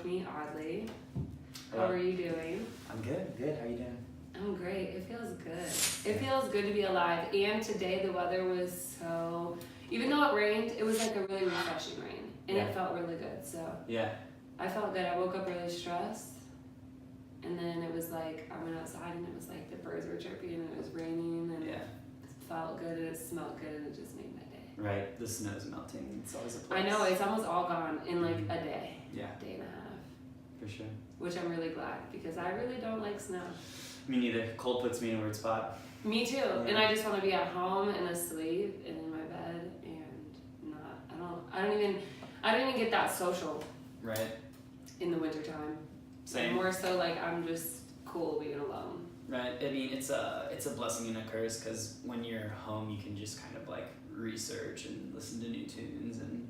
with me, Audley. How are you doing? I'm good. Good. How are you doing? I'm great. It feels good. It feels good to be alive. And today the weather was so, even though it rained, it was like a really refreshing rain. And it felt really good. So Yeah. I felt good. I woke up really stressed. And then it was like, I went outside and it was like the birds were chirping and it was raining and it felt good and it smelled good and it just made my day. Right. The snow's melting. It's always a plus. I know. It's almost all gone in like a day. Yeah. Day and a half. For sure. Which I'm really glad because I really don't like snow. Me neither. Cold puts me in a weird spot. Me too. Yeah. And I just want to be at home and asleep and in my bed and not. I don't even get that social. Right. In the wintertime. Same. More so like I'm just cool being alone. Right. I mean, it's a blessing and a curse because when you're home, you can just kind of like research and listen to new tunes and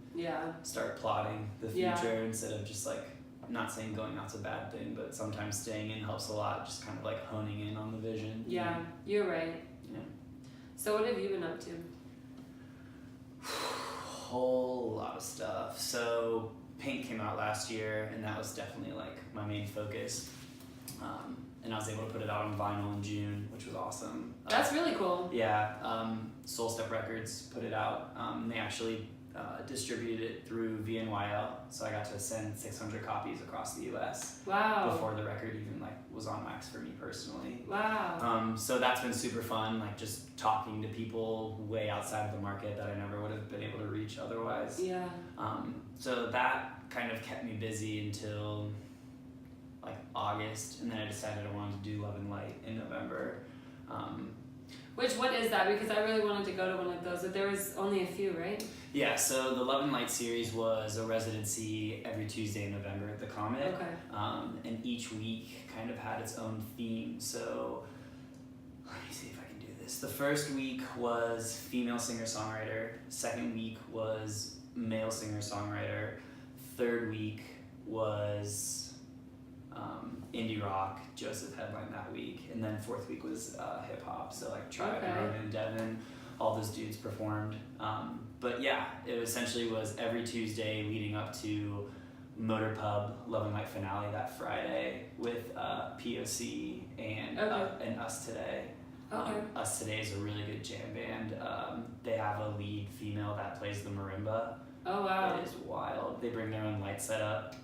start plotting the future instead of just like, I'm not saying going out's a bad thing, but sometimes staying in helps a lot, just kind of like honing in on the vision. Yeah, you're right. Yeah. So what have you been up to? Whole lot of stuff. So Pink came out last year and that was definitely like my main focus. And I was able to put it out on vinyl in June, which was awesome. That's really cool. Yeah, Soul Step Records put it out. They actually distributed it through VNYL, so I got to send 600 copies across the U.S. Wow. Before the record even like was on wax for me personally. Wow. So that's been super fun, like just talking to people way outside of the market that I never would have been able to reach otherwise. Yeah. So that kind of kept me busy until like August, and then I decided I wanted to do Love and Light in November. What is that? Because I really wanted to go to one of those, but there was only a few, right? Yeah, so the Love and Light series was a residency every Tuesday in November at the Comet. Okay. And each week kind of had its own theme. So let me see if I can do this. The first week was female singer-songwriter. Second week was male singer-songwriter. Third week was indie rock. Joseph headlined that week, and then fourth week was hip hop. So like Tribe, Ronan, Devin, all those dudes performed. But yeah, it essentially was every Tuesday leading up to Motor Pub Love and Light finale that Friday with POC and Us Today. Okay. Us Today is a really good jam band. They have a lead female that plays the marimba. Oh wow. It is wild. They bring their own light setup.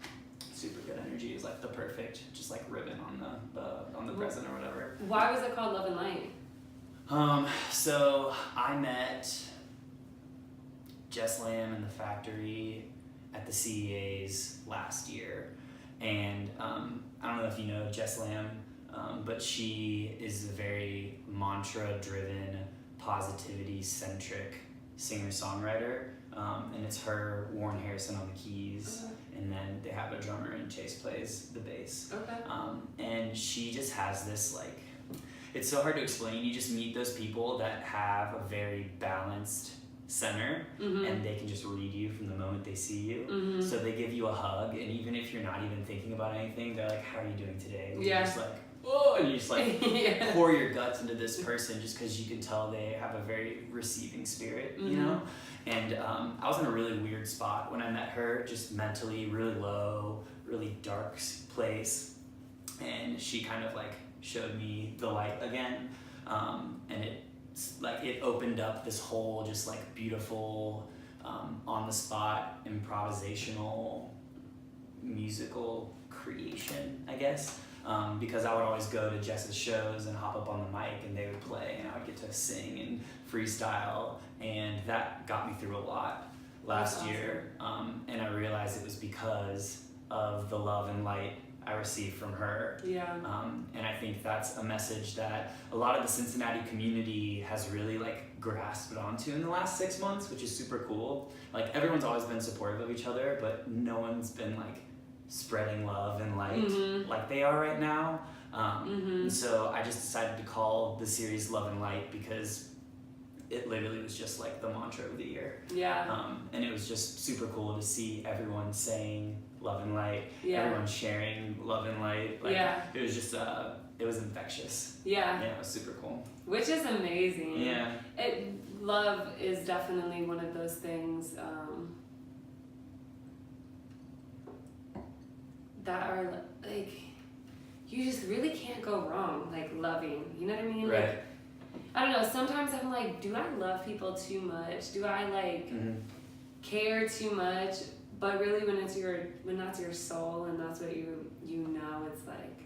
Super good energy. Is like the perfect, just like ribbon on the present or whatever. Why was it called Love and Light? So I met Jess Lamb in the Factory at the CEAs last year, and I don't know if you know Jess Lamb, but she is a very mantra-driven, positivity-centric singer-songwriter. And it's her, Warren Harrison on the keys, and then they have a drummer and Chase plays the bass. Okay. And she just has this like, it's so hard to explain. You just meet those people that have a very balanced center, and they can just read you from the moment they see you. So they give you a hug, and even if you're not even thinking about anything, they're like, "How are you doing today?" And you're just like, oh, and you just like pour your guts into this person just because you can tell they have a very receiving spirit, you know? And I was in a really weird spot when I met her, just mentally really low, really dark place. And she kind of like showed me the light again. And it opened up this whole just like beautiful, on the spot, improvisational, musical creation, I guess. Because I would always go to Jess's shows and hop up on the mic and they would play and I would get to sing and freestyle, and that got me through a lot last year. And I realized it was because of the love and light I received from her. Yeah. And I think that's a message that a lot of the Cincinnati community has really like grasped onto in the last 6 months, which is super cool. Like everyone's always been supportive of each other, but no one's been like spreading love and light like they are right now. And so I just decided to call the series Love and Light because it literally was just like the mantra of the year. Yeah. And it was just super cool to see everyone saying love and light, everyone sharing love and light. Like, it was just, it was infectious. Yeah. Yeah, it was super cool. Which is amazing. Yeah. Love is definitely one of those things that are like, you just really can't go wrong, like loving, you know what I mean? Right. Like, I don't know, sometimes I'm like, do I love people too much? Do I like care too much? But really when that's your soul and that's what you know, it's like,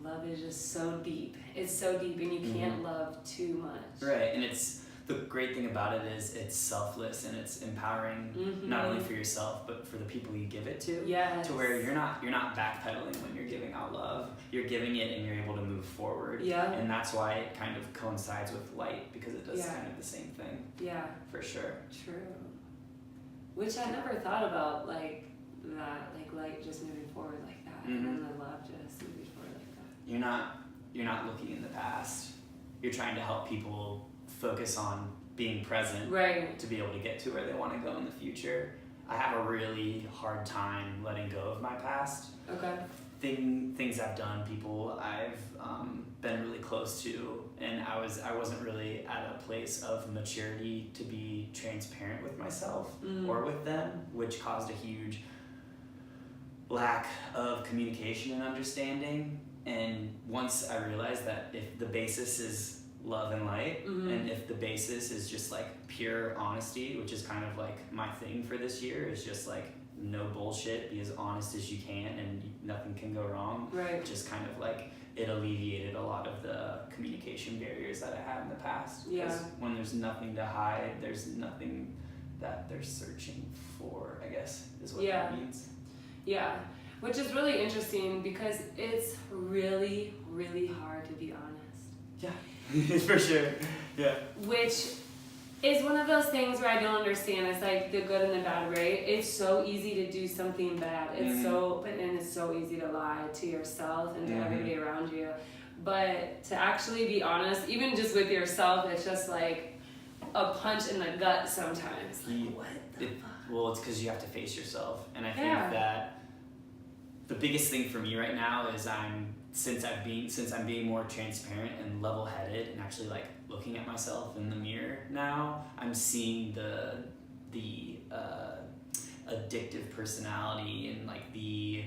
love is just so deep. It's so deep and you can't love too much. Right, and the great thing about it is it's selfless and it's empowering, not only for yourself but for the people you give it to. Yes. To where you're not backpedaling when you're giving out love. You're giving it and you're able to move forward. Yeah. And that's why it kind of coincides with light, because it does kind of the same thing. Yeah. For sure. True. Which I never thought about, like that, like light just moving forward like that, and then the love just moving forward like that. You're not looking in the past. You're trying to help people focus on being present, right, to be able to get to where they want to go in the future. I have a really hard time letting go of my past. Okay. Things I've done, people I've been really close to, and I wasn't really at a place of maturity to be transparent with myself or with them, which caused a huge lack of communication and understanding. And once I realized that if the basis is love and light, and if the basis is just like pure honesty, which is kind of like my thing for this year, is just like no bullshit, be as honest as you can and nothing can go wrong. Right. Just kind of like it alleviated a lot of the communication barriers that I had in the past. Because when there's nothing to hide, there's nothing that they're searching for, I guess, is what that means. Yeah. Which is really interesting because it's really, really hard to be honest. Yeah, for sure. Yeah. Which is one of those things where I don't understand. It's like the good and the bad, right? It's so easy to do something bad. It's it's so easy to lie to yourself and to everybody around you. But to actually be honest, even just with yourself, it's just like a punch in the gut sometimes. Like, what the fuck? Well, it's because you have to face yourself. And I think that the biggest thing for me right now is since I'm being more transparent and level-headed and actually like looking at myself in the mirror now, I'm seeing the addictive personality and like the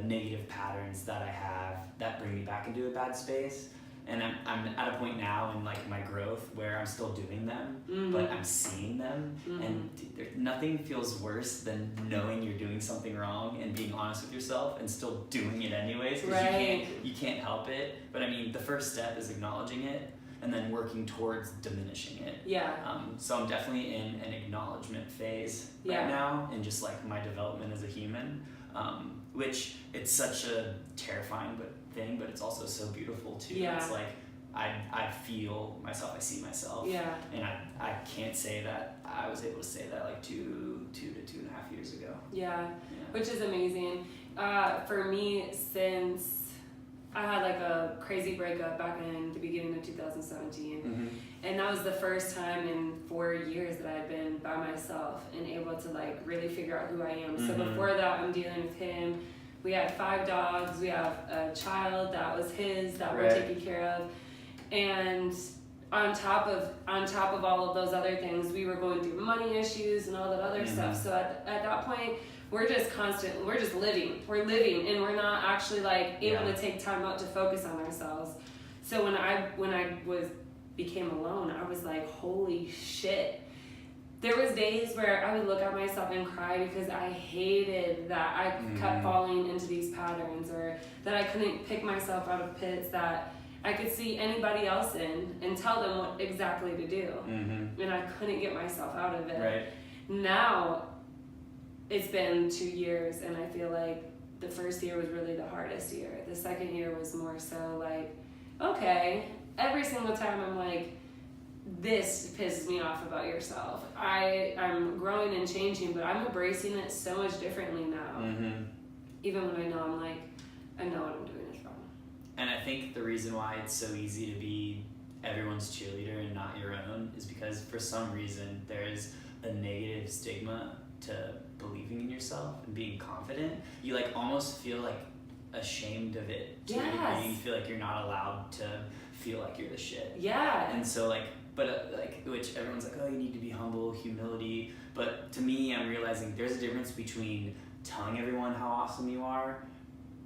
negative patterns that I have that bring me back into a bad space. And I'm at a point now in like my growth where I'm still doing them, but I'm seeing them, and nothing feels worse than knowing you're doing something wrong and being honest with yourself and still doing it anyways, because you can't help it. But I mean, the first step is acknowledging it and then working towards diminishing it. Yeah. So I'm definitely in an acknowledgement phase right now, and just like my development as a human, which it's such a terrifying thing, but it's also so beautiful too. Yeah. It's like I feel myself, I see myself. Yeah. And I can't say that I was able to say that like two to 2.5 years ago. Yeah. Which is amazing. For me, since I had like a crazy breakup back in the beginning of 2017, and that was the first time in 4 years that I had been by myself and able to like really figure out who I am. So before that, I'm dealing with him. We had 5 dogs. We have a child that was his that we're taking care of, and on top of all of those other things, we were going through money issues and all that other stuff. So at that point, we're just living. We're living, and we're not actually like able to take time out to focus on ourselves. So when I became alone, I was like, holy shit. There was days where I would look at myself and cry because I hated that I kept falling into these patterns, or that I couldn't pick myself out of pits that I could see anybody else in and tell them what exactly to do. And I couldn't get myself out of it. Right. Now, it's been 2 years, and I feel like the first year was really the hardest year. The second year was more so like, okay, every single time I'm like, this pisses me off about yourself. I'm growing and changing, but I'm embracing it so much differently now. Even when I know I know what I'm doing is wrong. And I think the reason why it's so easy to be everyone's cheerleader and not your own is because for some reason there's a negative stigma to believing in yourself and being confident. You like almost feel like ashamed of it to a degree. You feel like you're not allowed to feel like you're the shit. Yeah. And so like, but like, which everyone's like, oh, you need to be humble, humility. But to me, I'm realizing there's a difference between telling everyone how awesome you are,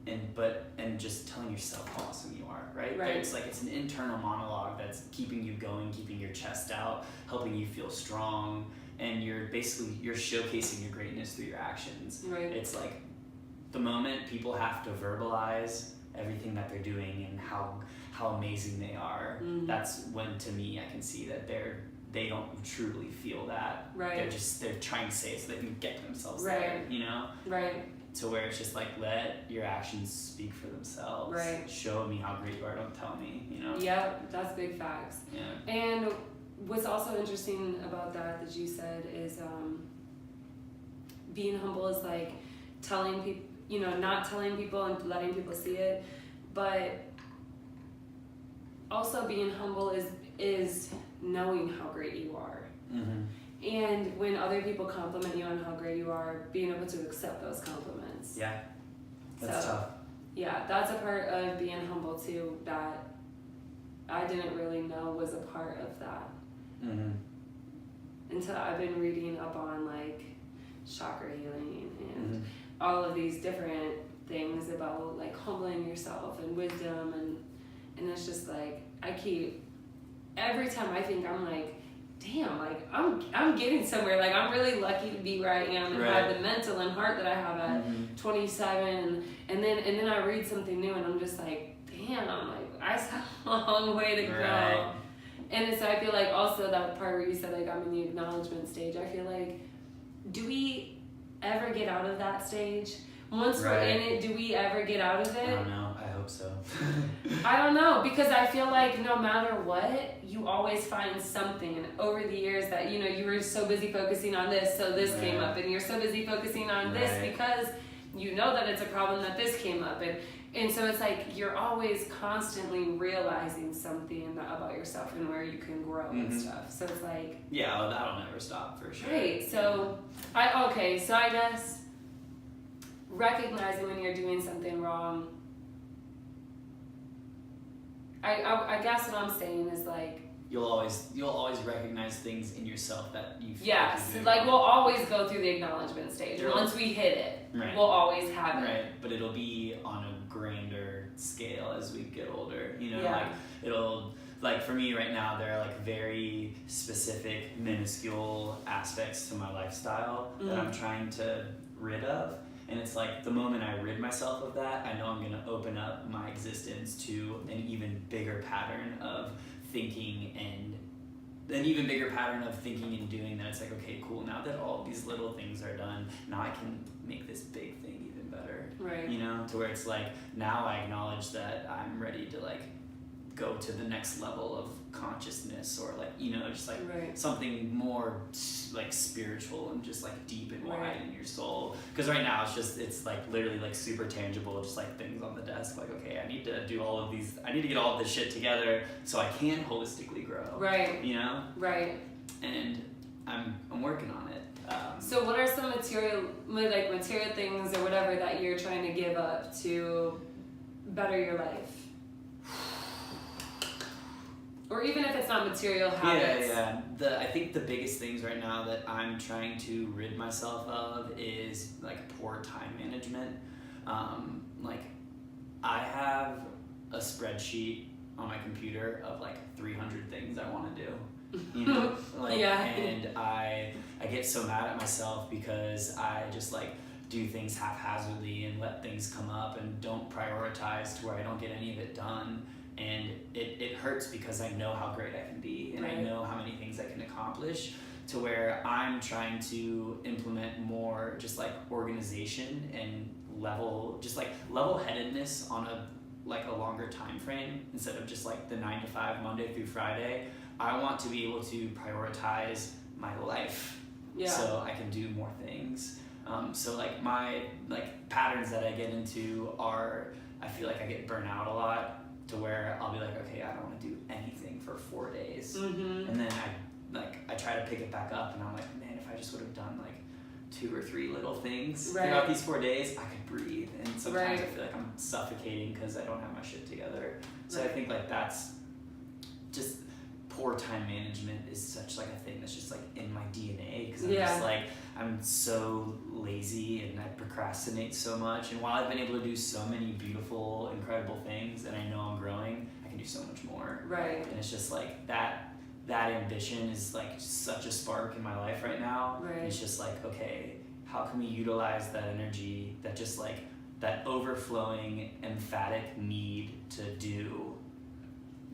and just telling yourself how awesome you are, right? Right. It's like it's an internal monologue that's keeping you going, keeping your chest out, helping you feel strong, and you're showcasing your greatness through your actions. Right. It's like the moment people have to verbalize everything that they're doing and how amazing they are, that's when, to me, I can see that they don't truly feel that. Right. They're trying to say it so they can get themselves Right. there, you know? Right. To where it's just like, let your actions speak for themselves. Right. Show me how great you are, don't tell me, you know? Yep, that's big facts. Yeah. And what's also interesting about that you said is being humble is like telling people, you know, not telling people and letting people see it, but also being humble is knowing how great you are. And when other people compliment you on how great you are, being able to accept those compliments. Yeah, that's tough. Yeah, that's a part of being humble too that I didn't really know was a part of that. Until I've been reading up on like chakra healing and all of these different things about like humbling yourself and wisdom, and it's just like every time I think, I'm like, damn, like I'm getting somewhere. Like I'm really lucky to be where I am and have the mental and heart that I have at 27, and then I read something new and I'm just like, damn, I'm like, I still have a long way to go. And so I feel like also that part where you said like I'm in the acknowledgement stage, I feel like, do we ever get out of that stage? Once we're in it, do we ever get out of it? I don't know. I hope so. I don't know, because I feel like no matter what, you always find something. And over the years that, you know, you were so busy focusing on this, so this came up, and you're so busy focusing on this because you know that it's a problem that this came up. And so it's like you're always constantly realizing something about yourself and where you can grow and stuff. So it's like... Yeah, well, that'll never stop for sure. Right, so... I guess recognizing when you're doing something wrong... I guess what I'm saying is like... You'll always recognize things in yourself that you feel like we'll always go through the acknowledgement stage. Once we hit it, we'll always have it. Right, but it'll be on a grander scale as we get older. You know, like it'll, like for me right now, there are like very specific, minuscule aspects to my lifestyle that I'm trying to rid of. And it's like the moment I rid myself of that, I know I'm gonna open up my existence to an even bigger pattern of thinking and doing that. It's like, okay, cool, now that all these little things are done, now I can make this big thing even better. Right. You know, to where it's like, now I acknowledge that I'm ready to like go to the next level of consciousness, or like, you know, just like something more like spiritual and just like deep and wide in your soul. Because right now it's like literally like super tangible, just like things on the desk, like, okay, I need to do all of these, I need to get all of this shit together so I can holistically grow. Right. You know? Right. And I'm working on it. So what are some material things or whatever that you're trying to give up to better your life? Or even if it's not material habits. Yeah. I think the biggest things right now that I'm trying to rid myself of is like poor time management. Like I have a spreadsheet on my computer of like 300 things I want to do. You know, like, and I get so mad at myself because I just like do things haphazardly and let things come up and don't prioritize to where I don't get any of it done. And it hurts because I know how great I can be and I know how many things I can accomplish, to where I'm trying to implement more just like organization and level-headedness on a longer time frame instead of just like the 9 to 5 Monday through Friday. I want to be able to prioritize my life so I can do more things. So like my patterns that I get into are, I feel like I get burnt out a lot, to where I'll be like, okay, I don't want to do anything for 4 days. And then I try to pick it back up and I'm like, man, if I just would have done like 2 or 3 little things throughout these 4 days, I could breathe. And sometimes I feel like I'm suffocating because I don't have my shit together. So I think like that's just poor time management is such like a thing that's just like in my DNA, because I'm Yeah. just like, I'm so lazy and I procrastinate so much. And while I've been able to do so many beautiful, incredible things, and I know I'm growing, I can do so much more. Right. And it's just like that ambition is like such a spark in my life right now. Right. It's just like, okay, how can we utilize that energy, that just like that overflowing emphatic need to do,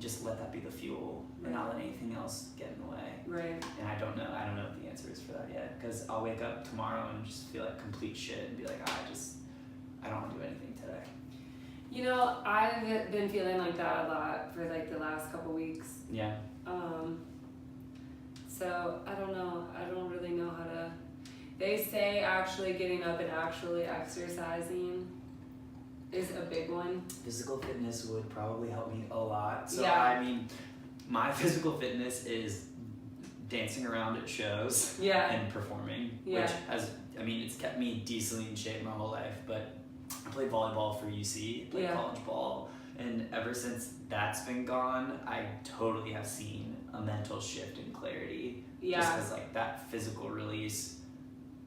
just let that be the fuel, and not let anything else get in the way. Right. And I don't know what the answer is for that yet, because I'll wake up tomorrow and just feel like complete shit and be like, I don't want to do anything today. You know, I've been feeling like that a lot for like the last couple weeks. Yeah. So I don't know. I don't really know how to. They say actually getting up and actually exercising is a big one. Physical fitness would probably help me a lot. So Yeah. I mean, my physical fitness is dancing around at shows Yeah. and performing, Yeah. which it's kept me decently in shape my whole life. But I played volleyball for UC, played Yeah. college ball, and ever since that's been gone, I totally have seen a mental shift in clarity. Yeah. Just because like that physical release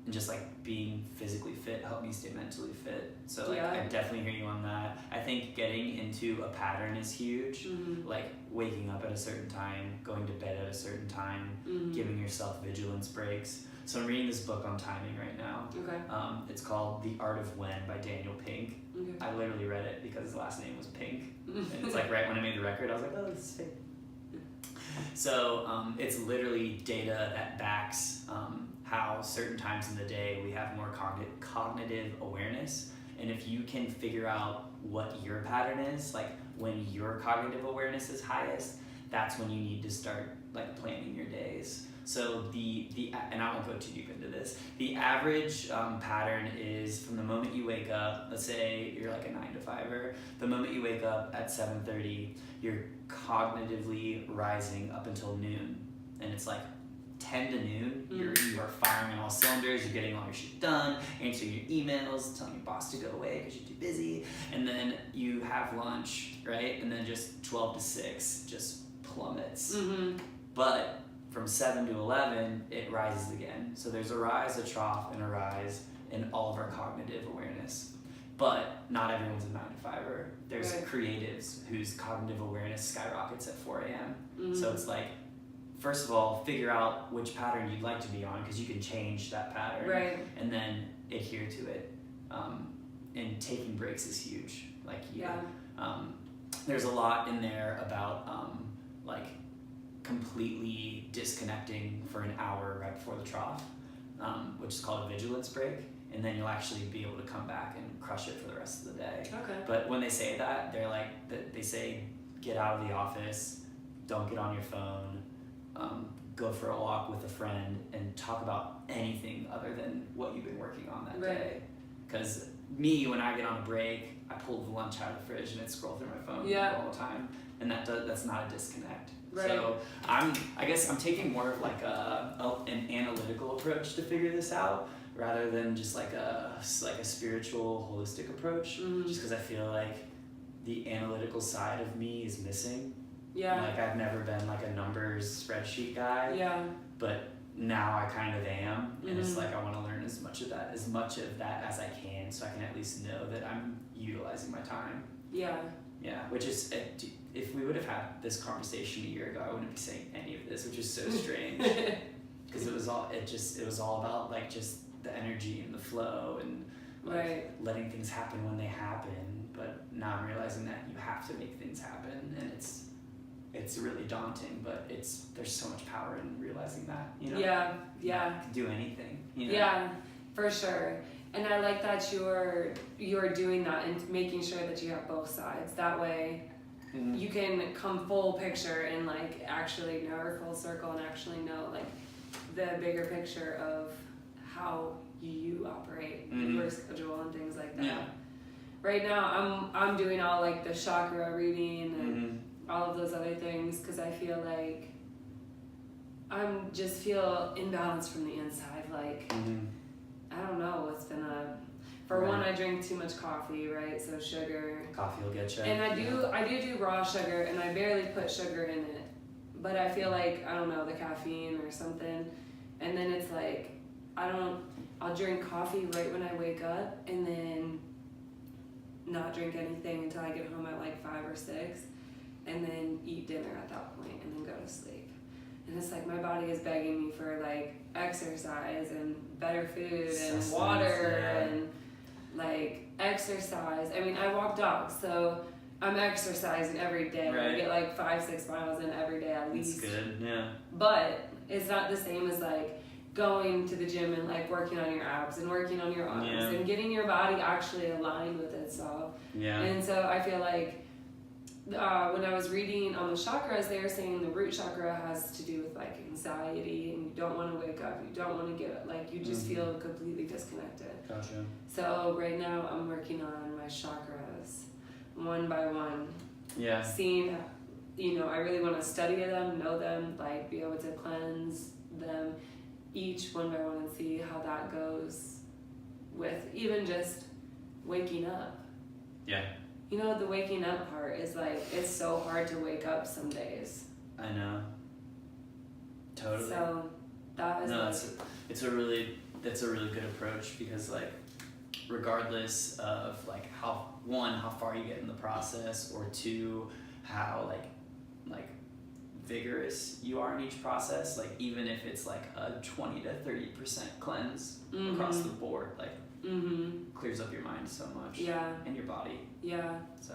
and just like being physically fit helped me stay mentally fit. So like Yeah. I definitely hear you on that. I think getting into a pattern is huge. Mm-hmm. Like waking up at a certain time, going to bed at a certain time, Mm-hmm. giving yourself vigilance breaks. So I'm reading this book on timing right now. Okay. It's called The Art of When by Daniel Pink. Okay. I literally read it because his last name was Pink. And it's like right when I made the record, I was like, oh, this is fake. So it's literally data that backs how certain times in the day we have more cognitive awareness. And if you can figure out what your pattern is, like when your cognitive awareness is highest, that's when you need to start like planning your days. So and I won't go too deep into this, the average pattern is from the moment you wake up, let's say you're like a 9-to-5er, the moment you wake up at 7:30, you're cognitively rising up until noon. And it's like 10 to noon, you are firing on all cylinders, you're getting all your shit done, answering your emails, telling your boss to go away because you're too busy, and then you have lunch, right? And then just 12 to 6 just plummets. Mm-hmm. But from 7 to 11, it rises again. So there's a rise, a trough, and a rise in all of our cognitive awareness. But not everyone's a 9-to-5er. There's Right. creatives whose cognitive awareness skyrockets at 4 a.m. Mm-hmm. So it's like, first of all, figure out which pattern you'd like to be on, because you can change that pattern. Right. And then adhere to it. And taking breaks is huge. Like, there's a lot in there about like completely disconnecting for an hour right before the trough, which is called a vigilance break, and then you'll actually be able to come back and crush it for the rest of the day. Okay. But when they say that, they're like, they say get out of the office, don't get on your phone, go for a walk with a friend, and talk about anything other than what you've been working on that Right. day. Because me, when I get on a break, I pull the lunch out of the fridge and I scroll through my phone Yeah. all the time, and that's not a disconnect. Right. So I guess I'm taking more of like an analytical approach to figure this out, rather than just like a spiritual, holistic approach. Mm-hmm. Just because I feel like the analytical side of me is missing. Yeah. Like I've never been like a numbers spreadsheet guy. Yeah. But now I kind of am, and it's Mhm. like I want to learn as much of that as I can, so I can at least know that I'm utilizing my time. Yeah. Yeah, which is, if we would have had this conversation a year ago, I wouldn't be saying any of this, which is so strange. Because it was all about like just the energy and the flow and like Right. letting things happen when they happen. But now I'm realizing that you have to make things happen, and it's really daunting, but there's so much power in realizing that, you know. Yeah. You Yeah. can do anything, you know. Yeah, for sure. And I like that you're doing that and making sure that you have both sides. That way Mhm. you can come full picture and like actually know, or full circle, and actually know like the bigger picture of how you operate, Mhm. your schedule and things like that. Yeah. Right now I'm doing all like the chakra reading and Mhm. all of those other things because I feel like just feel imbalanced from the inside. Like Mhm. I don't know what's been for Right. one, I drink too much coffee, right? So sugar. Coffee will get you. And I do raw sugar, and I barely put sugar in it. but I feel like, I don't know, the caffeine or something. And then it's like, I'll drink coffee right when I wake up and then not drink anything until I get home at like 5 or 6 and then eat dinner at that point and then go to sleep. And it's like my body is begging me for like exercise and better food and water and like exercise. I mean, I walk dogs, so I'm exercising every day. Right. I get like 5-6 miles in every day at least. That's good, yeah. But it's not the same as like going to the gym and like working on your abs and working on your arms and getting your body actually aligned with itself. Yeah. And so I feel like when I was reading on the chakras, they were saying the root chakra has to do with like anxiety, and you don't want to wake up, you don't want to get like, you just feel completely disconnected. Gotcha. So right now I'm working on my chakras one by one. Yeah. Seeing, I really want to study them, know them, like be able to cleanse them each one by one and see how that goes with even just waking up. Yeah. The waking up part is like, it's so hard to wake up some days. I know. Totally. So that is that's a really good approach, because like regardless of like how far you get in the process, or 2, how like vigorous you are in each process, like even if it's like a 20 to 30% cleanse across the board, like clears up your mind so much. Yeah. And your body. Yeah. So.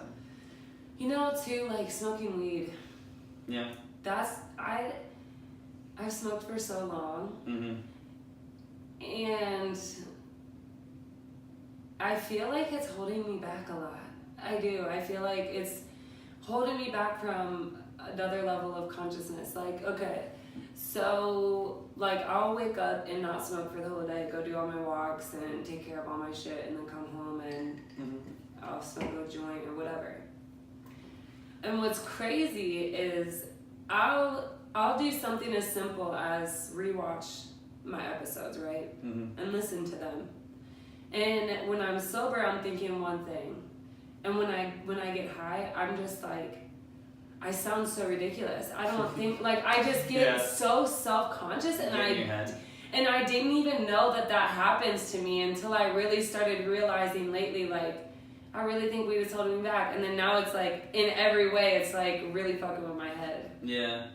Too, like smoking weed. Yeah. I've smoked for so long. And I feel like it's holding me back a lot. I do. I feel like it's holding me back from another level of consciousness. Like, okay, so like I'll wake up and not smoke for the whole day, go do all my walks and take care of all my shit, and then come home and I'll smoke a joint or whatever. And what's crazy is I'll do something as simple as rewatch my episodes, right? And listen to them. And when I'm sober, I'm thinking one thing. And when I get high, I'm just like, I sound so ridiculous. I don't think, like, I just get so self-conscious, and I didn't even know that happens to me until I really started realizing lately, like, I really think weed is holding me back. And then now it's like, in every way, it's like really fucking with my head. Yeah.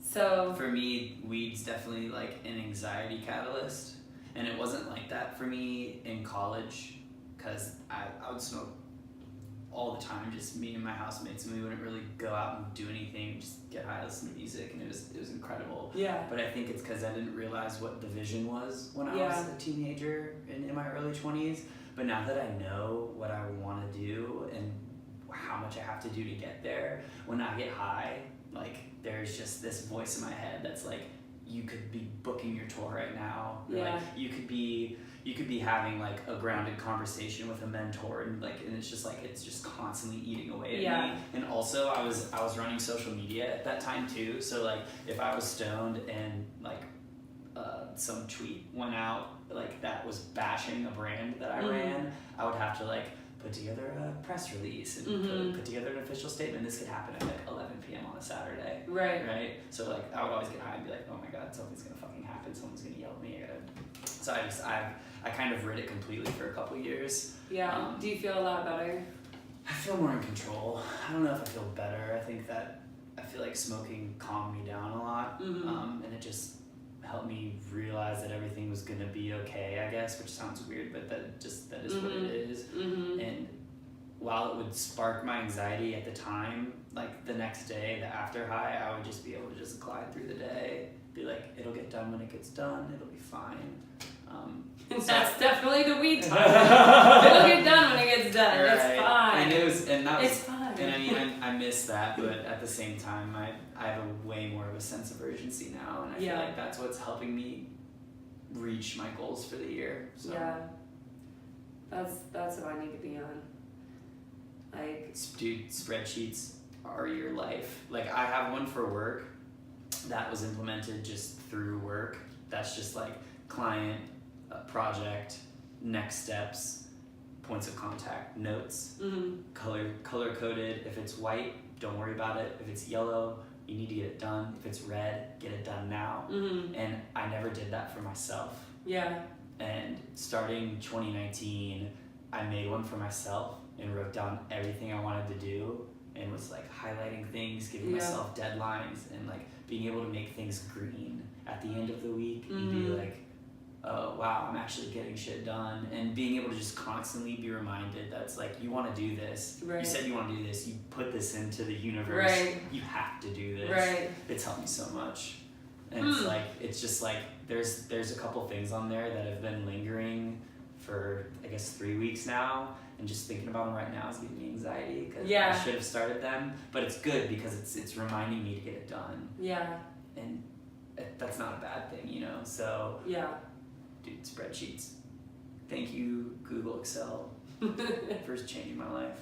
So for me, weed's definitely like an anxiety catalyst. And it wasn't like that for me in college, because I would smoke all the time, just me and my housemates, and we wouldn't really go out and do anything, just get high, listen to music, and it was incredible. Yeah. But I think it's because I didn't realize what the vision was when I was a teenager in my early 20s. But now that I know what I want to do and how much I have to do to get there, when I get high, like there's just this voice in my head that's like, you could be booking your tour right now. Like you could be having like a grounded conversation with a mentor, and it's just constantly eating away at me. And also I was running social media at that time too, so like if I was stoned and like some tweet went out like that was bashing a brand that I ran, I would have to like put together a press release and put together an official statement. This could happen at like 11 p.m. on a Saturday. Right. So like I would always get high and be like, oh my god, something's gonna fucking happen. Someone's gonna yell at me. So I kind of rid it completely for a couple years. Yeah. Do you feel a lot better? I feel more in control. I don't know if I feel better. I feel like smoking calmed me down a lot, and it just helped me realize that everything was gonna be okay, I guess, which sounds weird, but that is what it is. And while it would spark my anxiety at the time, like the next day, the after high, I would just be able to just glide through the day, be like, it'll get done when it gets done, it'll be fine. That's definitely the weed time. It'll get done when it gets done. Right. It's fine. It's fine. And I mean, I miss that, but at the same time, I have a way more of a sense of urgency now, and I feel like that's what's helping me reach my goals for the year. So. Yeah, that's what I need to be on. Like, dude, spreadsheets are your life. Like, I have one for work that was implemented just through work. That's just like client, project, next steps, points of contact, notes, color coded. If it's white, don't worry about it. If it's yellow, you need to get it done. If it's red, get it done now. And I never did that for myself. Yeah. And starting 2019, I made one for myself and wrote down everything I wanted to do and was like highlighting things, giving myself deadlines, and like being able to make things green at the end of the week and be like, oh wow, I'm actually getting shit done, and being able to just constantly be reminded that's like, you want to do this, you said you want to do this, you put this into the universe, you have to do this. It's helped me so much. And it's like, it's just like there's a couple things on there that have been lingering for I guess 3 weeks now, and just thinking about them right now is giving me anxiety because I should have started them, but it's good because it's reminding me to get it done. And that's not a bad thing, you know. So dude, spreadsheets. Thank you, Google Excel, for changing my life.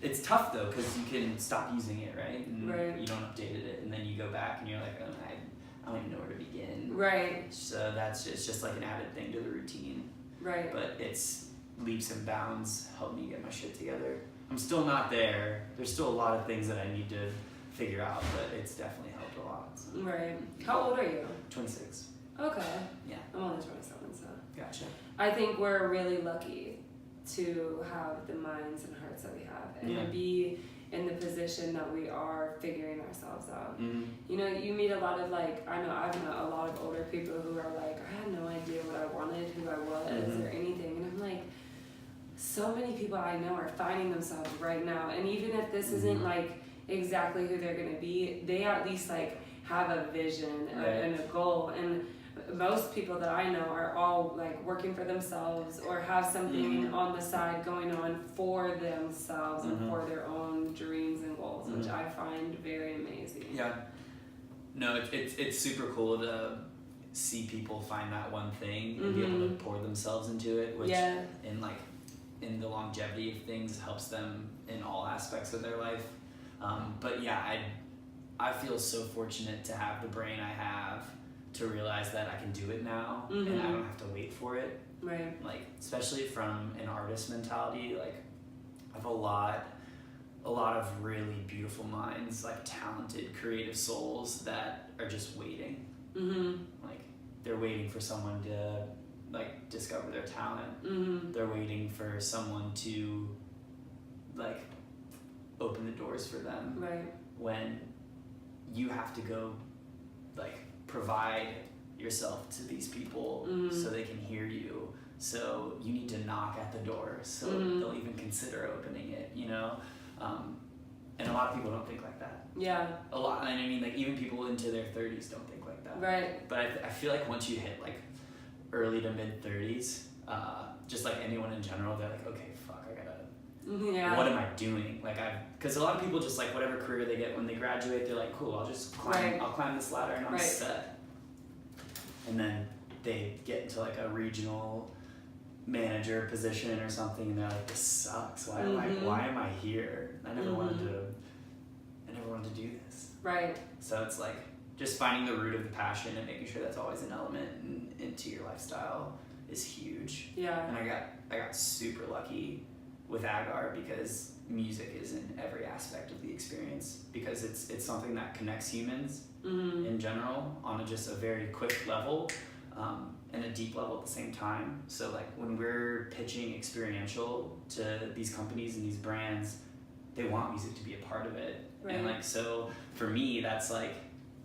It's tough though, because you can stop using it, right? And you don't update it, and then you go back and you're like, oh, I don't even know where to begin. So it's just like an added thing to the routine. But it's leaps and bounds helped me get my shit together. I'm still not there. There's still a lot of things that I need to figure out, but it's definitely helped a lot. So. How old are you? 26. Okay. Yeah. I'm only 27, so. Gotcha. I think we're really lucky to have the minds and hearts that we have, and to be in the position that we are figuring ourselves out. You know, you meet a lot of I know I've met a lot of older people who are like, I had no idea what I wanted, who I was, or anything. And I'm like, so many people I know are finding themselves right now. And even if this isn't like exactly who they're going to be, they at least like have a vision and a goal. And most people that I know are all like working for themselves or have something on the side going on for themselves and for their own dreams and goals, which I find very amazing. Yeah. No, it's super cool to see people find that one thing and be able to pour themselves into it, which in the longevity of things helps them in all aspects of their life. But yeah, I feel so fortunate to have the brain I have, to realize that I can do it now and I don't have to wait for it. Like, especially from an artist mentality, like I have a lot of really beautiful minds, like talented, creative souls that are just waiting. Like they're waiting for someone to like discover their talent. They're waiting for someone to like open the doors for them. When you have to go like provide yourself to these people so they can hear you. So you need to knock at the door so they'll even consider opening it, you know? And a lot of people don't think like that. A lot, and I mean, like even people into their 30s don't think like that. But I feel like once you hit like early to mid 30s, just like anyone in general, they're like, okay, fuck, I gotta, what am I doing? Like because a lot of people just like whatever career they get when they graduate, they're like, cool, I'll just climb, I'll climb this ladder and I'm set. And then they get into like a regional manager position or something, and they're like, this sucks. Why am I here? I never wanted to do this. So it's like just finding the root of the passion and making sure that's always an element into your lifestyle is huge. And I got super lucky with Agar because music is in every aspect of the experience, because it's something that connects humans in general on just a very quick level and a deep level at the same time. So like when we're pitching experiential to these companies and these brands, they want music to be a part of it. And like, so for me, that's like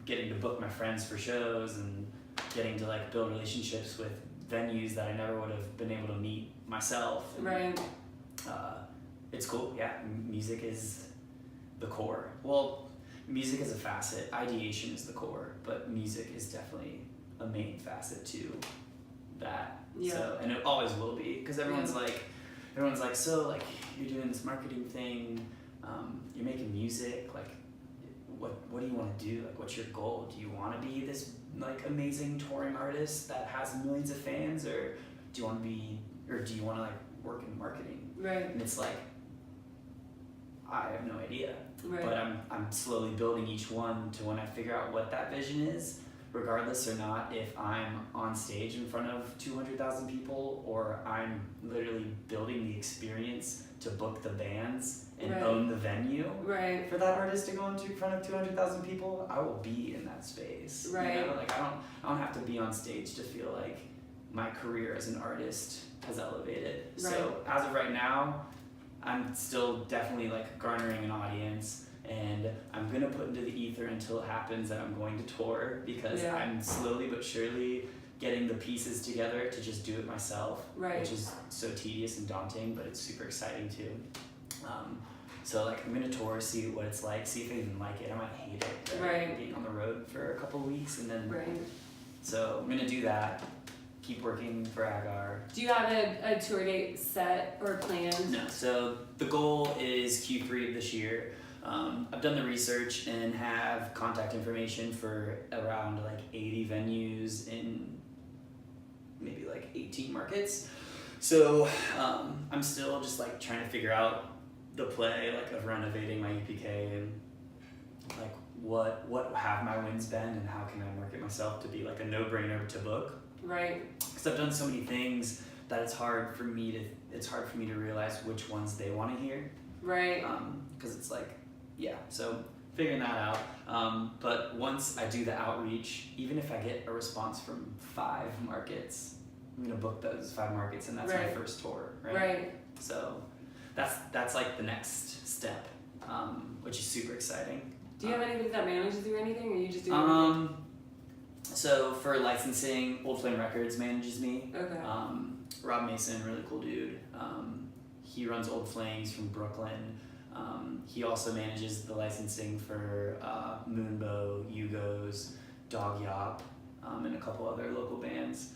getting to book my friends for shows and getting to like build relationships with venues that I never would have been able to meet myself. And, it's cool. Music is the core. Well, music is a facet. Ideation is the core, but music is definitely a main facet to that. So, and it always will be, because everyone's like, so like you're doing this marketing thing, you're making music, like what do you want to do? Like, what's your goal? Do you want to be this like amazing touring artist that has millions of fans, or do you want to like work in marketing? And it's like, I have no idea, but I'm slowly building each one to when I figure out what that vision is, regardless or not if I'm on stage in front of 200,000 people or I'm literally building the experience to book the bands and own the venue for that artist to go in front of 200,000 people, I will be in that space. Right. You know? Like I don't have to be on stage to feel like my career as an artist has elevated. Right. So as of right now, I'm still definitely like garnering an audience, and I'm gonna put into the ether until it happens that I'm going to tour, because I'm slowly but surely getting the pieces together to just do it myself, which is so tedious and daunting, but it's super exciting too. So like I'm gonna tour, see what it's like, see if I even like it. I might hate it, being on the road for a couple of weeks, and then so I'm gonna do that. Keep working for Agar. Do you have a tour date set or planned? No. So the goal is Q3 of this year. I've done the research and have contact information for around like 80 venues in maybe like 18 markets. So I'm still just like trying to figure out the play like of renovating my UPK and like what have my wins been and how can I market myself to be like a no-brainer to book. Right. Because I've done so many things that it's hard for me to realize which ones they want to hear. Right. Because it's like, so figuring that out. But once I do the outreach, even if I get a response from 5 markets, I'm gonna book those 5 markets, and that's my first tour. Right. So that's like the next step, which is super exciting. Do you have anybody that manages you or anything, or you just do everything? So for licensing, Old Flame Records manages me. Okay. Rob Mason, really cool dude. He runs Old Flames from Brooklyn. He also manages the licensing for Moonbow, Yugos, Dog Yop, and a couple other local bands.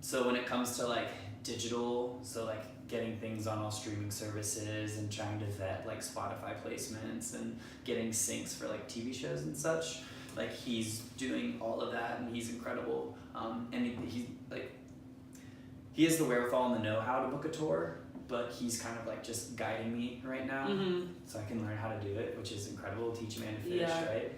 So when it comes to like digital, so like getting things on all streaming services and trying to vet like Spotify placements and getting syncs for like TV shows and such, like he's doing all of that, and he's incredible. And he has the wherewithal and the know-how to book a tour, but he's kind of like just guiding me right now, so I can learn how to do it, which is incredible. Teach a man to fish, right?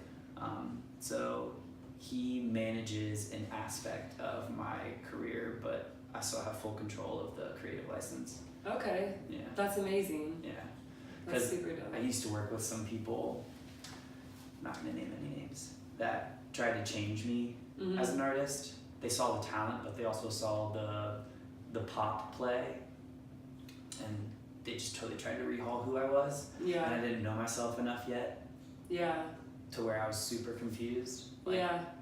So he manages an aspect of my career, but I still have full control of the creative license. Okay. Yeah. That's amazing. Yeah. That's super dope. I used to work with some people, not gonna name any names, that tried to change me as an artist. They saw the talent, but they also saw the pop play, and they just totally tried to rehaul who I was. Yeah. And I didn't know myself enough yet. Yeah. To where I was super confused. Like,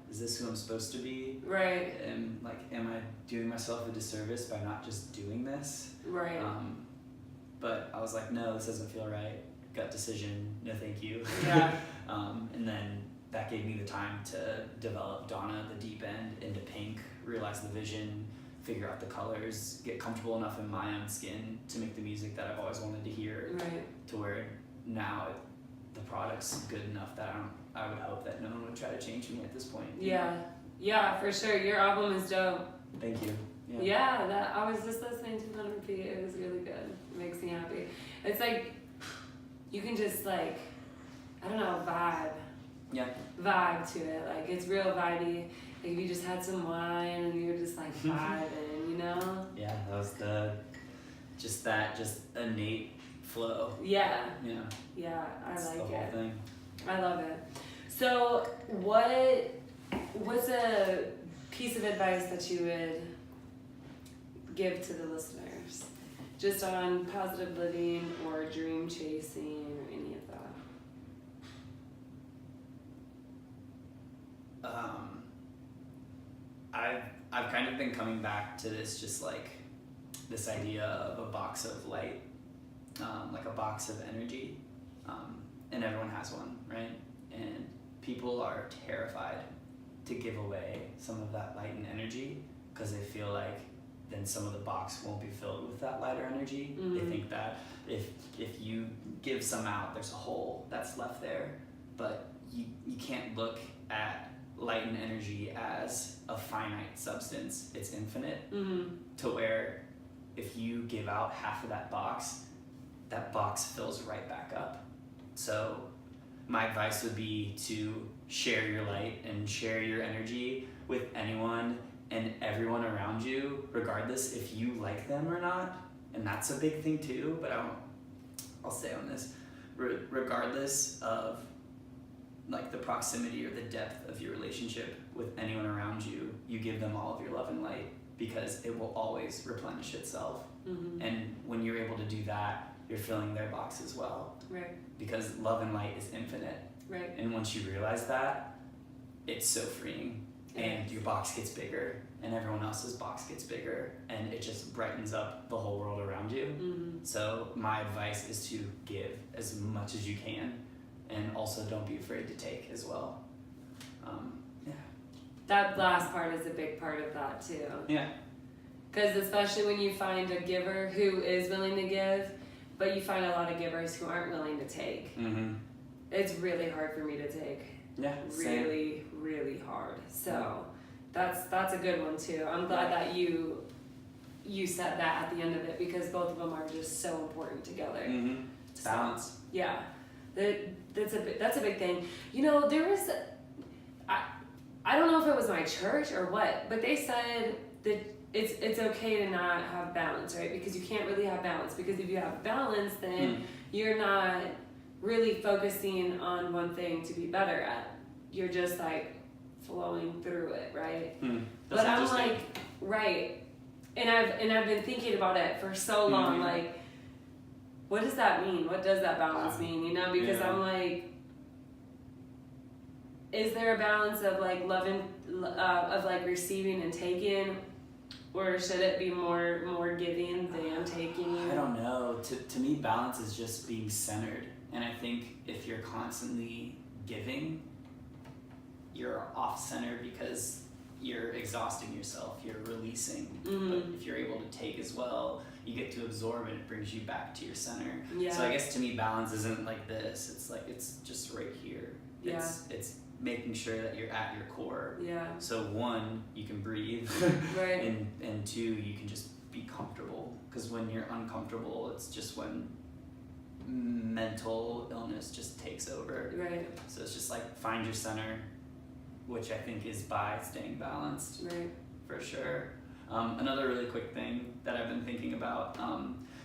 is this who I'm supposed to be? Right. And like, am I doing myself a disservice by not just doing this? Right. But I was like, no, this doesn't feel right. Gut decision, no thank you. Yeah. And then that gave me the time to develop Donna, the deep end, into Pink, realize the vision, figure out the colors, get comfortable enough in my own skin to make the music that I've always wanted to hear. Right. To where now the product's good enough that I would hope that no one would try to change me at this point. Yeah. Yeah, for sure. Your album is dope. Thank you. Yeah, that I was just listening to it on repeat. It was really good. It makes me happy. It's like you can just like, I don't know, vibe to it. Like it's real vibey. Like you just had some wine and you're just like vibing, you know? Yeah, that was just innate flow. Yeah. Yeah. Yeah, I like the whole thing. I love it. So what's a piece of advice that you would give to the listeners? Just on positive living or dream chasing or any of that? I've kind of been coming back to this, just like this idea of a box of light, like a box of energy, and everyone has one, right? And people are terrified to give away some of that light and energy because they feel like then some of the box won't be filled with that lighter energy. They think that if you give some out, there's a hole that's left there, but you can't look at light and energy as a finite substance. It's infinite, to where if you give out half of that box fills right back up. So my advice would be to share your light and share your energy with anyone and everyone around you, regardless if you like them or not. And that's a big thing too, but I'll stay on this. Regardless of like the proximity or the depth of your relationship with anyone around you, you give them all of your love and light, because it will always replenish itself. And when you're able to do that, you're filling their box as well. Right. Because love and light is infinite. Right. And once you realize that, it's so freeing. And your box gets bigger, and everyone else's box gets bigger, and it just brightens up the whole world around you. So my advice is to give as much as you can, and also don't be afraid to take as well. That last part is a big part of that too. Yeah. Because especially when you find a giver who is willing to give, but you find a lot of givers who aren't willing to take. It's really hard for me to take. Yeah. Really, really hard. So that's a good one too. I'm glad that you said that at the end of it, because both of them are just so important together. Balance. Yeah. That's a big thing. You know, there was I don't know if it was my church or what, but they said that it's okay to not have balance, right? Because you can't really have balance, because if you have balance, then you're not really focusing on one thing to be better at. You're just like flowing through it, right? That's but I'm like, right. And I've been thinking about it for so long, like, what does that mean? What does that balance mean? You know, because I'm like, is there a balance of like loving, of like receiving and taking, or should it be more giving than taking? I don't know. To me, balance is just being centered, and I think if you're constantly giving, you're off center because you're exhausting yourself. You're releasing, but if you're able to take as well, you get to absorb, and it brings you back to your center. So I guess to me, balance isn't like this. It's like it's just right here. It's making sure that you're at your core. So one, you can breathe, right. and two, you can just be comfortable. Because when you're uncomfortable, it's just when mental illness just takes over. Right. So it's just like find your center, which I think is by staying balanced. Right. For sure. Another really quick thing that I've been thinking about.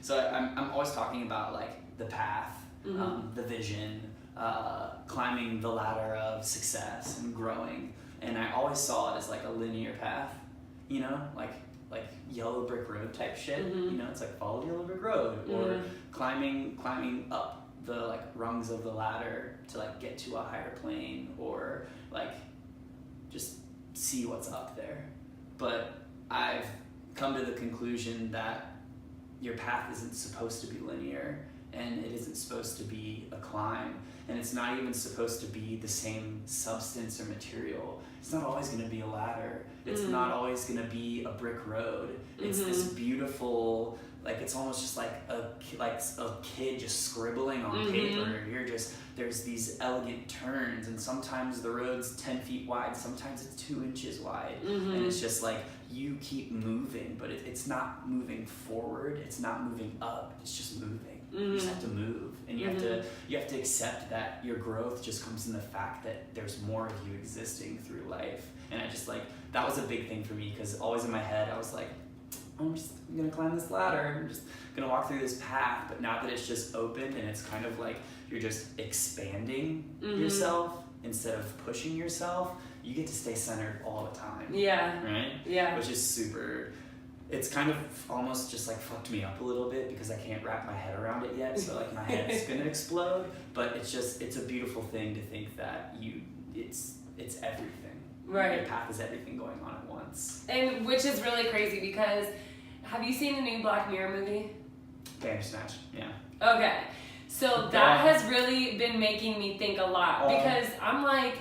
So I'm always talking about like the path, the vision, climbing the ladder of success and growing, and I always saw it as like a linear path, you know, like yellow brick road type shit. You know, it's like follow the yellow brick road, or climbing up the like rungs of the ladder to like get to a higher plane, or like just see what's up there. But I've come to the conclusion that your path isn't supposed to be linear, and it isn't supposed to be a climb, and it's not even supposed to be the same substance or material. It's not always going to be a ladder. It's not always going to be a brick road. It's this beautiful, like it's almost just like a kid just scribbling on paper. There's these elegant turns, and sometimes the road's 10 feet wide, sometimes it's 2 inches wide, and it's just like you keep moving, but it's not moving forward, it's not moving up, it's just moving. You just have to move, and you have to accept that your growth just comes in the fact that there's more of you existing through life. And I just like, that was a big thing for me, because always in my head I was like, I'm gonna climb this ladder, I'm just gonna walk through this path. But now that it's just open, and it's kind of like you're just expanding yourself instead of pushing yourself, you get to stay centered all the time. Right? Which is super, it's kind of almost just like fucked me up a little bit, because I can't wrap my head around it yet. So like my head's gonna explode, but it's a beautiful thing to think that it's everything. Right. Your path is everything going on at once. And which is really crazy, because have you seen the new Black Mirror movie? Bandersnatch, yeah. Okay. So that has really been making me think a lot, because I'm like,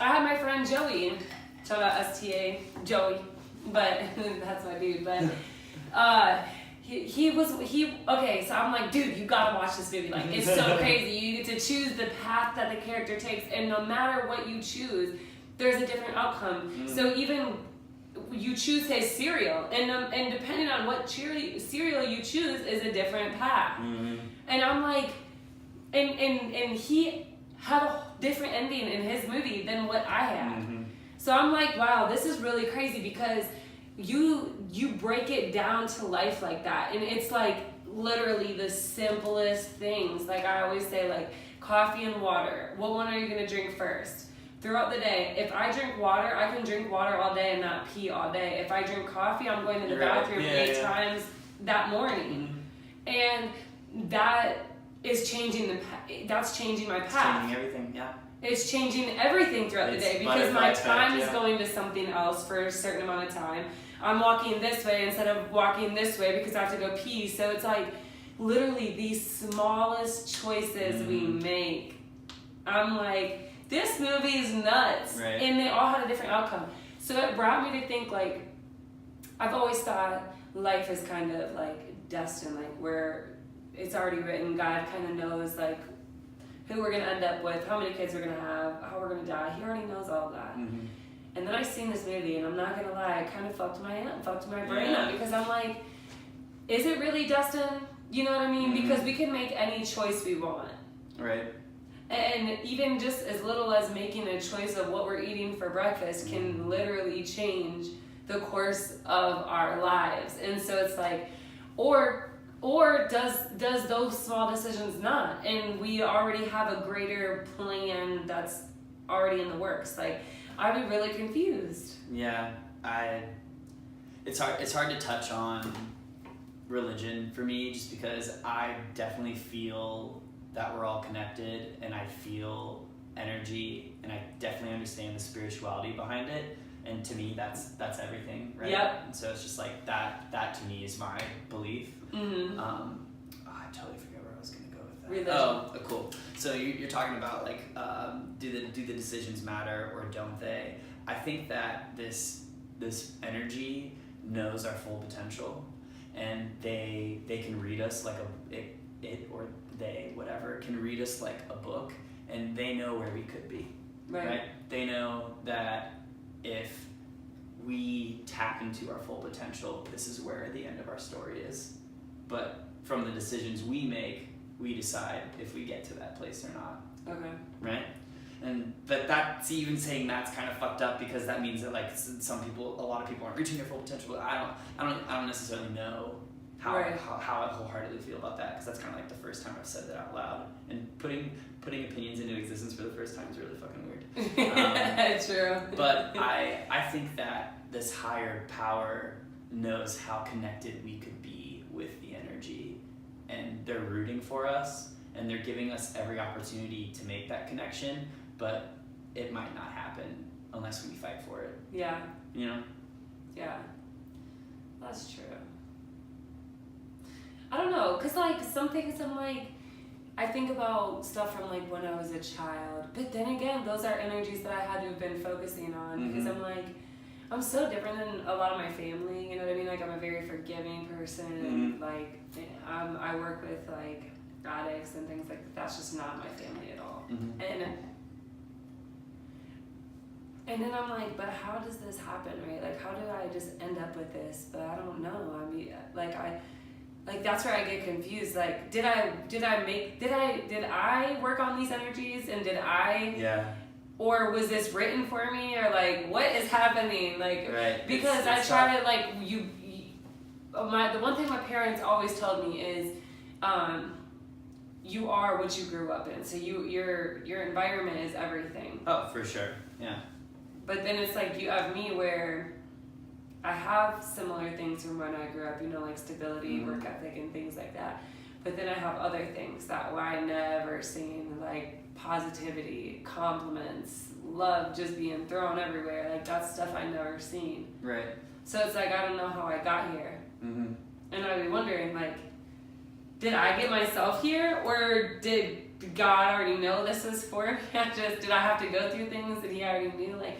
I had my friend Joey, shout out STA, Joey, but that's my dude, but okay, so I'm like, dude, you gotta watch this movie, like, it's so crazy. You get to choose the path that the character takes, and no matter what you choose, there's a different outcome. So even you choose his cereal, and depending on what cereal you choose is a different path. And I'm like, and he had a different ending in his movie than what I had. Mm-hmm. So I'm like, wow, this is really crazy because you break it down to life like that, and it's like literally the simplest things. Like I always say, like coffee and water. What one are you gonna drink first? Throughout the day, if I drink water, I can drink water all day and not pee all day. If I drink coffee, I'm going to the bathroom 8 times that morning, and that is changing that's changing my path. Changing everything, yeah. It's changing everything throughout the day because my time is going to something else for a certain amount of time. I'm walking this way instead of walking this way because I have to go pee. So it's like literally these smallest choices we make. I'm like, this movie is nuts. Right. And they all had a different outcome. So it brought me to think, like, I've always thought life is kind of like destined, like where it's already written. God kind of knows like who we're going to end up with, how many kids we're going to have, how we're going to die. He already knows all that. Mm-hmm. And then I seen this movie, and I'm not going to lie, it kind of fucked my brain up because I'm like, is it really destined? You know what I mean? Because we can make any choice we want. Right. And even just as little as making a choice of what we're eating for breakfast can literally change the course of our lives. And so it's like, or does those small decisions not? And we already have a greater plan that's already in the works. Like, I'd be really confused. Yeah, it's hard to touch on religion for me just because I definitely feel that we're all connected, and I feel energy, and I definitely understand the spirituality behind it. And to me, that's everything, right? Yep. And so it's just like that to me is my belief. Mm-hmm. I totally forget where I was gonna go with that. Religion. Oh, cool. So you're talking about like, do the decisions matter or don't they? I think that this energy knows our full potential, and they can read us like it or they, whatever, can read us like a book, and they know where we could be. Right? They know that if we tap into our full potential, this is where the end of our story is. But from the decisions we make, we decide if we get to that place or not. Okay. Right? But that's even saying that's kind of fucked up because that means that like a lot of people aren't reaching their full potential. But I don't necessarily know how I wholeheartedly feel about that, because that's kind of like the first time I've said that out loud, and putting opinions into existence for the first time is really fucking weird. True. But I think that this higher power knows how connected we could be with the energy, and they're rooting for us, and they're giving us every opportunity to make that connection, but it might not happen unless we fight for it. Yeah. You know? Yeah. That's true. I don't know, because like some things I'm like, I think about stuff from like when I was a child, but then again, those are energies that I had to have been focusing on, because I'm like, I'm so different than a lot of my family, you know what I mean? Like I'm a very forgiving person, like I work with like addicts and things like that. That's just not my family at all. And then I'm like, but how does this happen, right? Like how do I just end up with this? But I don't know. I mean, like that's where I get confused. Like, did I work on these energies, and did I? Yeah. Or was this written for me, or like what is happening? Like, right. Because I try to like the one thing my parents always told me is, you are what you grew up in. So your environment is everything. Oh, for sure. Yeah. But then it's like you have me where I have similar things from when I grew up, you know, like stability, work ethic, and things like that. But then I have other things that I never seen, like positivity, compliments, love just being thrown everywhere. Like that's stuff I never seen. Right. So it's like I don't know how I got here. And I'd be wondering, like, did I get myself here, or did God already know this is for me? Did I have to go through things that He already knew? Like,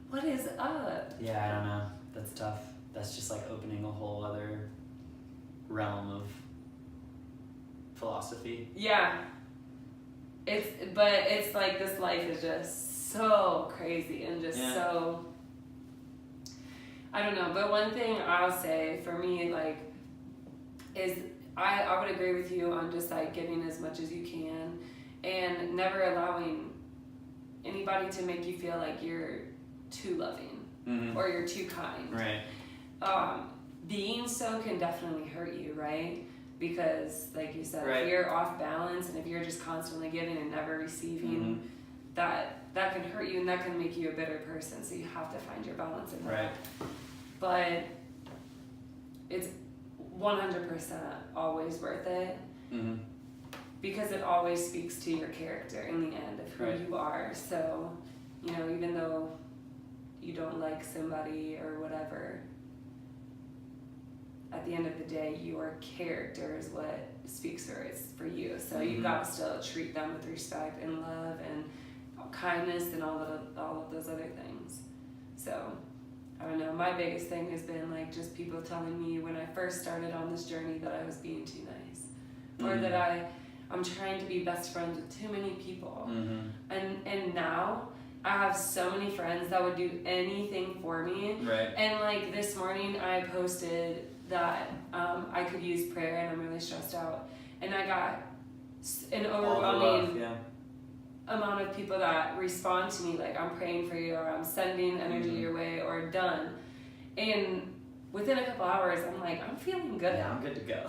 what is up? Yeah, I don't know. That's tough. That's just like opening a whole other realm of philosophy. Yeah. It's like this life is just so crazy and just so, I don't know. But one thing I'll say for me, like, is I would agree with you on just like giving as much as you can, and never allowing anybody to make you feel like you're too loving or you're too kind. Right. Being so can definitely hurt you, right? Because, like you said, Right. if you're off balance and if you're just constantly giving and never receiving, that can hurt you and that can make you a bitter person. So you have to find your balance in that. Right. But it's 100% always worth it because it always speaks to your character in the end of who you are. So, you know, even though you don't like somebody or whatever, at the end of the day, your character is what speaks for you. So you've got to still treat them with respect and love and kindness and all of those other things. So I don't know, my biggest thing has been like just people telling me when I first started on this journey that I was being too nice or that I'm trying to be best friends with too many people. And now I have so many friends that would do anything for me. Right. And like this morning I posted that I could use prayer and I'm really stressed out. And I got an overwhelming amount of people that respond to me like, I'm praying for you, or I'm sending energy your way, or done. And within a couple hours, I'm like, I'm feeling good. Yeah, I'm good to go.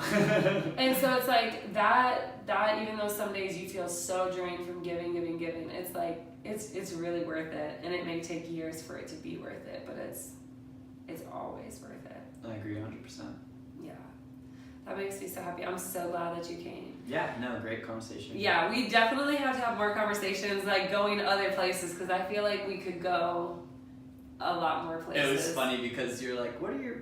And so it's like that even though some days you feel so drained from giving, it's like, it's really worth it. And it may take years for it to be worth it, but it's always worth it. I agree 100%. Yeah. That makes me so happy. I'm so glad that you came. Yeah, no, great conversation. Yeah, we definitely have to have more conversations, like going other places, because I feel like we could go a lot more places. It was funny because you're like, what have you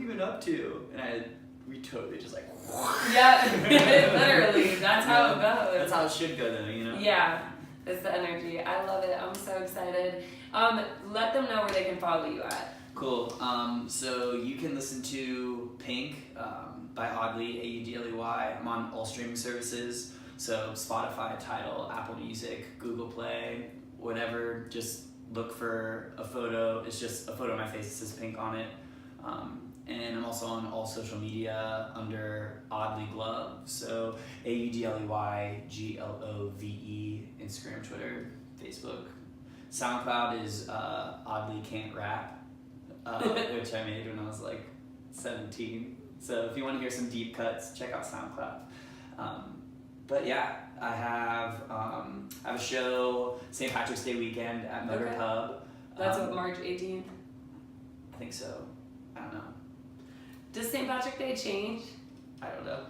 been up to? And we totally just like, yeah, literally, that's how it goes. That's how it should go though, you know? Yeah, it's the energy. I love it. I'm so excited. Let them know where they can follow you at. Cool. So you can listen to Pink by Audley, Audley. I'm on all streaming services. So Spotify, Tidal, Apple Music, Google Play, whatever. Just look for a photo. It's just a photo of my face that says Pink on it. And I'm also on all social media under Audley Glove. So AUDLEY GLOVE, Instagram, Twitter, Facebook. SoundCloud is Audley Can't Rap. Which I made when I was like 17. So if you want to hear some deep cuts, check out SoundCloud. But yeah, I have a show St. Patrick's Day weekend at Motor Pub. That's what, March 18th? I think so. I don't know. Does St. Patrick's Day change? I don't know.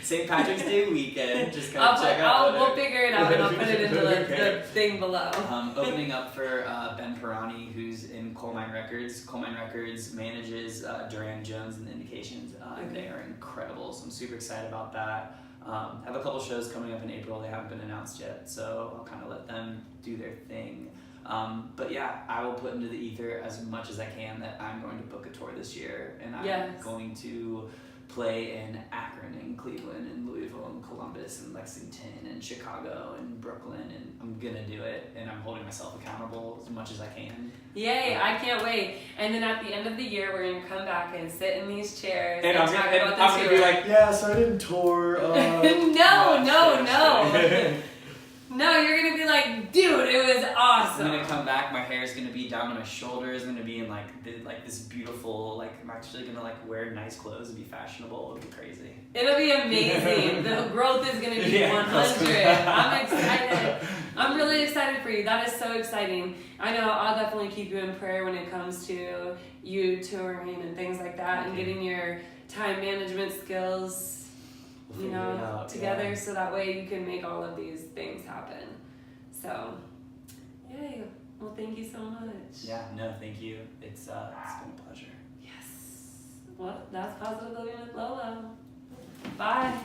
St. Patrick's Day weekend. Just kind of check out. We'll figure it out and I'll put it into the thing below. Opening up for Ben Pirani, who's in Coal Mine Records. Coal Mine Records manages Duran Jones and the Indications. They are incredible, so I'm super excited about that. Have a couple shows coming up in April. They haven't been announced yet, so I'll kind of let them do their thing. But yeah, I will put into the ether as much as I can that I'm going to book a tour this year, and I'm going to play in Akron and Cleveland and Louisville and Columbus and Lexington and Chicago and Brooklyn, and I'm gonna do it, and I'm holding myself accountable as much as I can. Yay, I can't wait. And then at the end of the year, we're gonna come back and sit in these chairs and I'm gonna be like, yeah, so I didn't tour. No. No, you're gonna be like, dude, it was awesome. I'm gonna come back. My hair's gonna be down to my shoulders. I'm gonna be in like this beautiful, like I'm actually gonna like wear nice clothes and be fashionable. It'll be crazy. It'll be amazing. The growth is gonna be 100. I'm excited. I'm really excited for you. That is so exciting. I know I'll definitely keep you in prayer when it comes to you touring and things like that, and getting your time management skills together, so that way you can make all of these things happen. So, yay. Well, thank you so much. Yeah, no, thank you. It's been a pleasure. Yes. Well, that's Positive Living with Plwl. Bye.